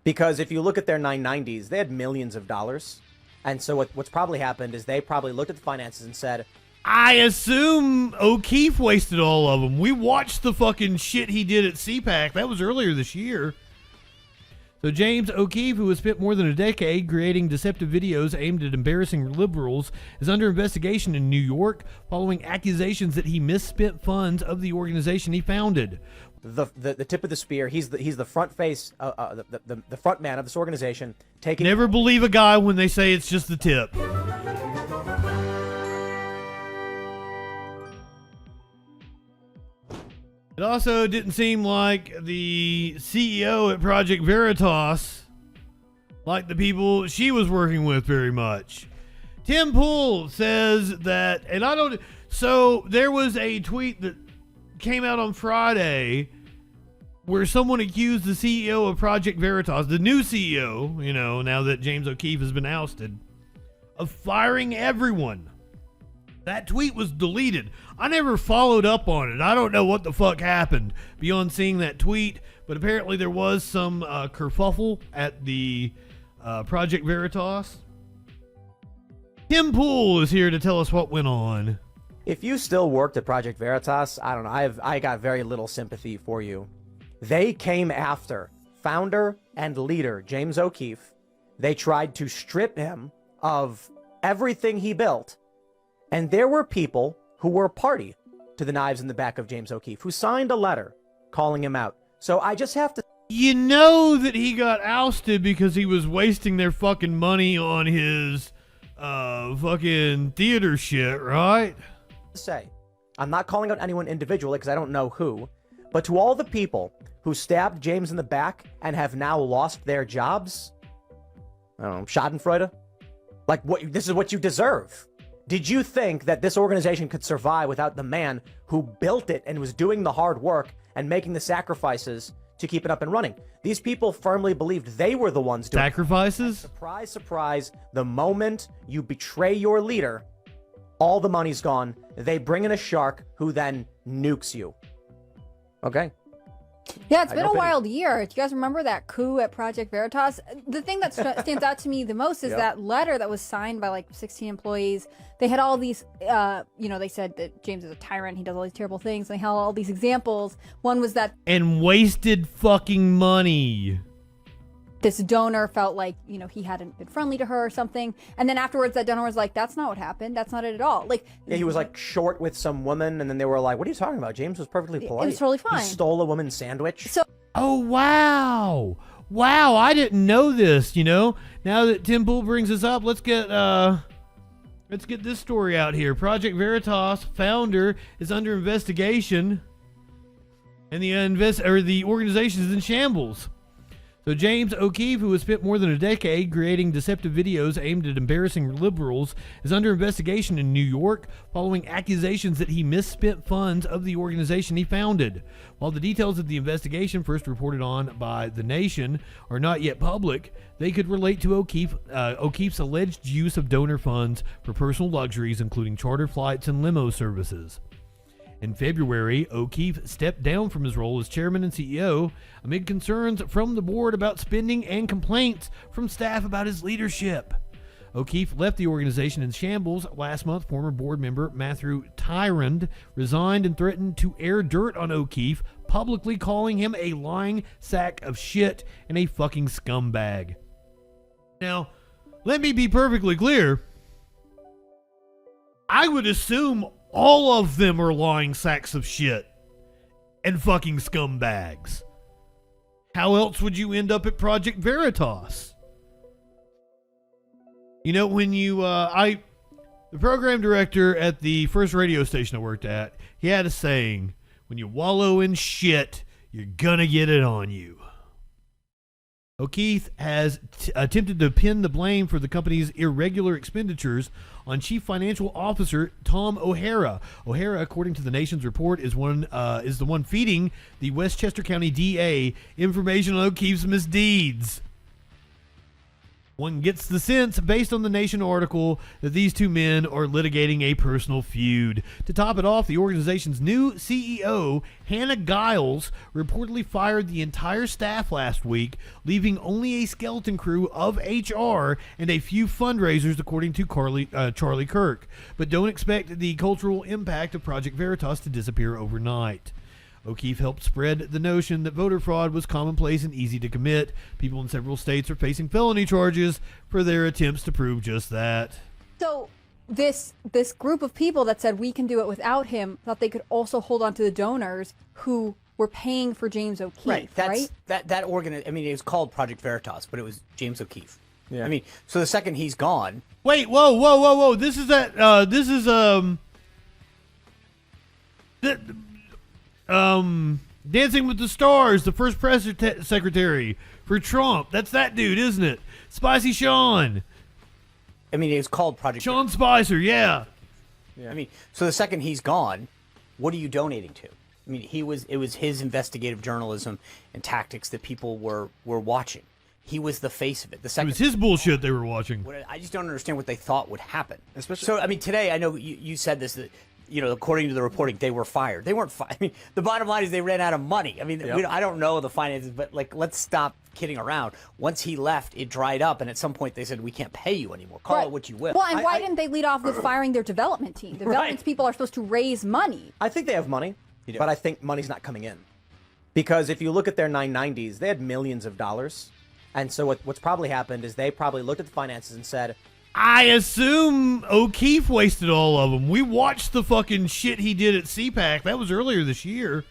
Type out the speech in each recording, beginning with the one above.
Because if you look at their 990s, they had millions of dollars. And so what's probably happened is they probably looked at the finances and said, I assume O'Keefe wasted all of them. We watched the fucking shit he did at CPAC. That was earlier this year. So James O'Keefe, who has spent more than a decade creating deceptive videos aimed at embarrassing liberals, is under investigation in New York following accusations that he misspent funds of the organization he founded. The tip of the spear. He's the front face, the front man of this organization. Never believe a guy when they say it's just the tip. It also didn't seem like the CEO at Project Veritas liked the people she was working with very much. Tim Pool says that, and I don't, so there was a tweet that came out on Friday where someone accused the CEO of Project Veritas, the new CEO, you know, now that James O'Keefe has been ousted, of firing everyone. That tweet was deleted. I never followed up on it. I don't know what the fuck happened beyond seeing that tweet, but apparently there was some kerfuffle at the Project Veritas. Tim Pool is here to tell us what went on. If you still worked at Project Veritas, I don't know, I got very little sympathy for you. They came after founder and leader James O'Keefe. They tried to strip him of everything he built. And there were people who were party to the knives in the back of James O'Keefe who signed a letter calling him out. So I just have to... You know that he got ousted because he was wasting their fucking money on his fucking theater shit, right? Say, I'm not calling out anyone individually because I don't know who, but to all the people who stabbed James in the back and have now lost their jobs, I don't know, schadenfreude? Like, this is what you deserve. Did you think that this organization could survive without the man who built it and was doing the hard work and making the sacrifices to keep it up and running? These people firmly believed they were the ones doing sacrifices. Surprise, surprise. The moment you betray your leader, all the money's gone. They bring in a shark who then nukes you. Okay. Yeah, it's been a wild year. Do you guys remember that coup at Project Veritas? The thing that stands out to me the most is that letter that was signed by like 16 employees. They had all these, they said that James is a tyrant. He does all these terrible things. They had all these examples. One was that... And wasted fucking money. This donor felt like, he hadn't been friendly to her or something. And then afterwards, that donor was like, that's not what happened. That's not it at all. Like, yeah, he was like short with some woman. And then they were like, what are you talking about? James was perfectly polite. It was totally fine. He stole a woman's sandwich. So, oh, wow. Wow, I didn't know this, Now that Tim Pool brings this up, let's get this story out here. Project Veritas founder is under investigation. And the organization is in shambles. So James O'Keefe, who has spent more than a decade creating deceptive videos aimed at embarrassing liberals, is under investigation in New York following accusations that he misspent funds of the organization he founded. While the details of the investigation, first reported on by The Nation, are not yet public, they could relate to O'Keefe's alleged use of donor funds for personal luxuries, including charter flights and limo services. In February, O'Keefe stepped down from his role as chairman and CEO amid concerns from the board about spending and complaints from staff about his leadership. O'Keefe left the organization in shambles last month. Former board member Matthew Tyrand resigned and threatened to air dirt on O'Keefe, publicly calling him a lying sack of shit and a fucking scumbag. Now, let me be perfectly clear. I would assume all of them are lying sacks of shit and fucking scumbags. How else would you end up at Project Veritas? When the program director at the first radio station I worked at, he had a saying, when you wallow in shit, you're gonna get it on you. O'Keefe has attempted to pin the blame for the company's irregular expenditures on Chief Financial Officer Tom O'Hara. O'Hara, according to the Nation's report, is the one feeding the Westchester County DA information on O'Keefe's misdeeds. One gets the sense, based on the Nation article, that these two men are litigating a personal feud. To top it off, the organization's new CEO, Hannah Giles, reportedly fired the entire staff last week, leaving only a skeleton crew of HR and a few fundraisers, according to Charlie Kirk. But don't expect the cultural impact of Project Veritas to disappear overnight. O'Keefe helped spread the notion that voter fraud was commonplace and easy to commit. People in several states are facing felony charges for their attempts to prove just that. So this group of people that said we can do it without him thought they could also hold on to the donors who were paying for James O'Keefe, Right. right? That organ. I mean, it was called Project Veritas, but it was James O'Keefe. Yeah. I mean, so the second he's gone. Wait, whoa. This is Dancing with the Stars, the first press secretary for Trump. That's that dude, isn't it? Spicy Sean. I mean, it was called Project Sean Spicer, yeah. I mean, so the second he's gone, what are you donating to? I mean, it was his investigative journalism and tactics that people were watching. He was the face of it. The It second was his bullshit they were watching. I just don't understand what they thought would happen. So, I mean, today, I know you said this, that, you know, according to the reporting, they were fired. They weren't fired. I mean, the bottom line is they ran out of money. I mean, I don't know the finances, but, like, let's stop kidding around. Once he left, it dried up, and at some point they said, we can't pay you anymore. Call it what you will. Well, and why didn't they lead off with firing their development team? Development people are supposed to raise money. I think they have money, but I think money's not coming in. Because if you look at their 990s, they had millions of dollars. And so what's probably happened is they probably looked at the finances and said, I assume O'Keefe wasted all of them. We watched the fucking shit he did at CPAC. That was earlier this year.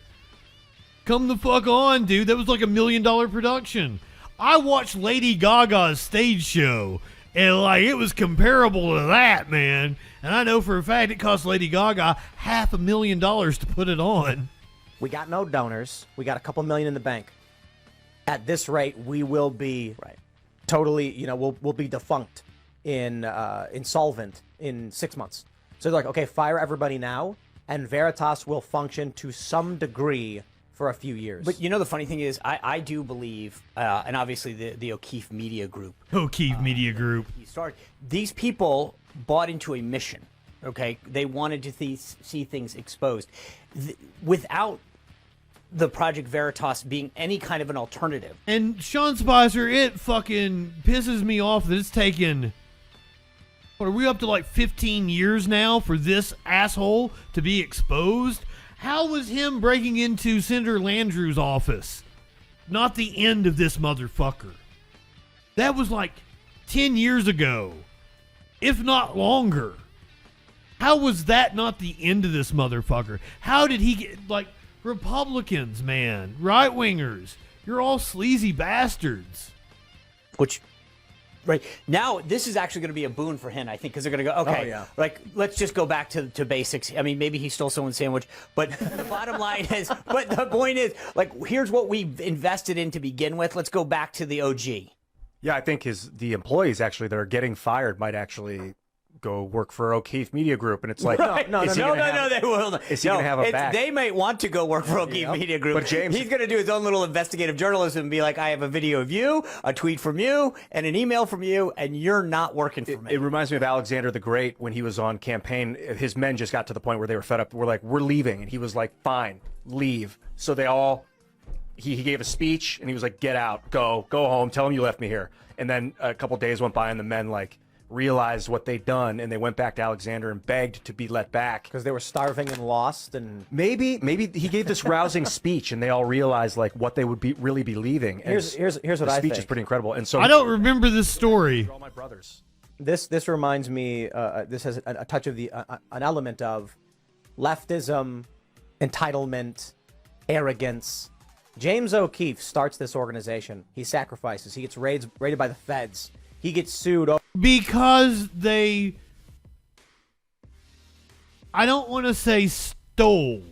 Come the fuck on, dude. That was like $1 million production. I watched Lady Gaga's stage show, and like it was comparable to that, man. And I know for a fact it cost Lady Gaga $500,000 to put it on. we got no donors. We got a couple million in the bank. At this rate, we will be totally, you know, we'll be defunct, insolvent in 6 months. So they're like, okay, fire everybody now, and Veritas will function to some degree for a few years. But you know, the funny thing is, I do believe, and obviously the O'Keefe Media Group. O'Keefe Media Group. These people bought into a mission, okay? They wanted to see things exposed. Without the Project Veritas being any kind of an alternative. And Sean Spicer, it fucking pisses me off that it's taken, what, are we up to like 15 years now for this asshole to be exposed? How was him breaking into Senator Landrieu's office not the end of this motherfucker? That was like 10 years ago, if not longer. How was that not the end of this motherfucker? How did he get, like, Republicans, man, right-wingers, you're all sleazy bastards. Which, right, now this is actually going to be a boon for him, I think, because they're going to go, okay, like, let's just go back to basics. I mean, maybe he stole someone's sandwich, but the bottom line is, but the point is, like, here's what we've invested in to begin with. Let's go back to the OG. Yeah, I think the employees actually that are getting fired might actually go work for O'Keefe Media Group, and it's like, no, they will. Is he going to have a back? They might want to go work for O'Keefe Media Group, but James, he's going to do his own little investigative journalism and be like, I have a video of you, a tweet from you, and an email from you, and you're not working for me. It reminds me of Alexander the Great when he was on campaign. His men just got to the point where they were fed up. We're like, we're leaving, and he was like, fine, leave. So they all, he gave a speech, and he was like, get out, go home, tell him you left me here. And then a couple days went by, and the men like realized what they'd done, and they went back to Alexander and begged to be let back because they were starving and lost. And maybe he gave this rousing speech, and they all realized like what they would really be leaving. And here's what I think. The speech is pretty incredible. And so I don't remember this story. All my brothers. This reminds me. This has a touch of an element of leftism, entitlement, arrogance. James O'Keefe starts this organization. He sacrifices. He gets raided by the feds. He gets sued. Because they, I don't want to say stole.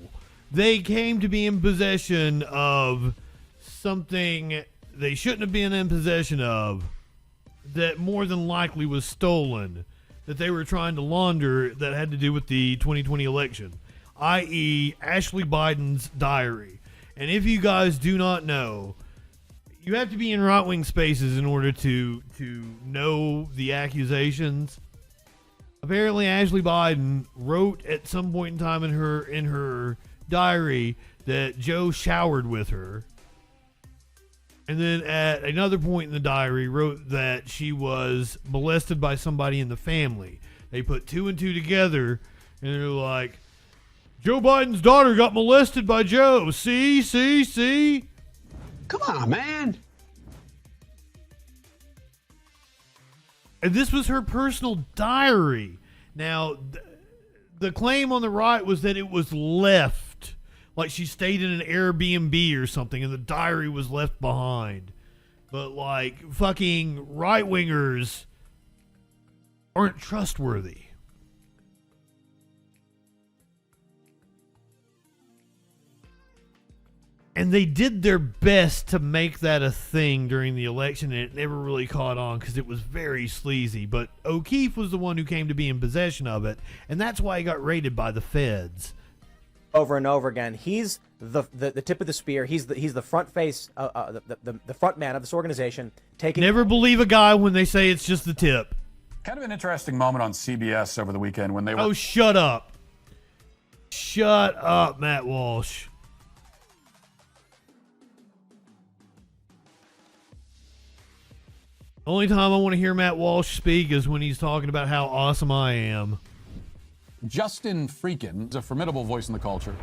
They came to be in possession of something they shouldn't have been in possession of that more than likely was stolen, that they were trying to launder, that had to do with the 2020 election, i.e. Ashley Biden's diary. And if you guys do not know, You have to be in right-wing spaces in order to know the accusations. Apparently, Ashley Biden wrote at some point in time in her diary that Joe showered with her. And then at another point in the diary wrote that she was molested by somebody in the family. They put 2 and 2 together, and they're like, Joe Biden's daughter got molested by Joe. See? Come on, man. And this was her personal diary. Now, the claim on the right was that it was left. Like she stayed in an Airbnb or something, and the diary was left behind. But, like, fucking right-wingers aren't trustworthy. And they did their best to make that a thing during the election, and it never really caught on because it was very sleazy. But O'Keefe was the one who came to be in possession of it, and that's why he got raided by the feds. Over and over again, he's the tip of the spear. He's the front face, the front man of this organization. Never believe a guy when they say it's just the tip. Kind of an interesting moment on CBS over the weekend when they were... Oh, shut up. Shut up, Matt Walsh. Only time I want to hear Matt Walsh speak is when he's talking about how awesome I am. JustinFREAKIN is a formidable voice in the culture.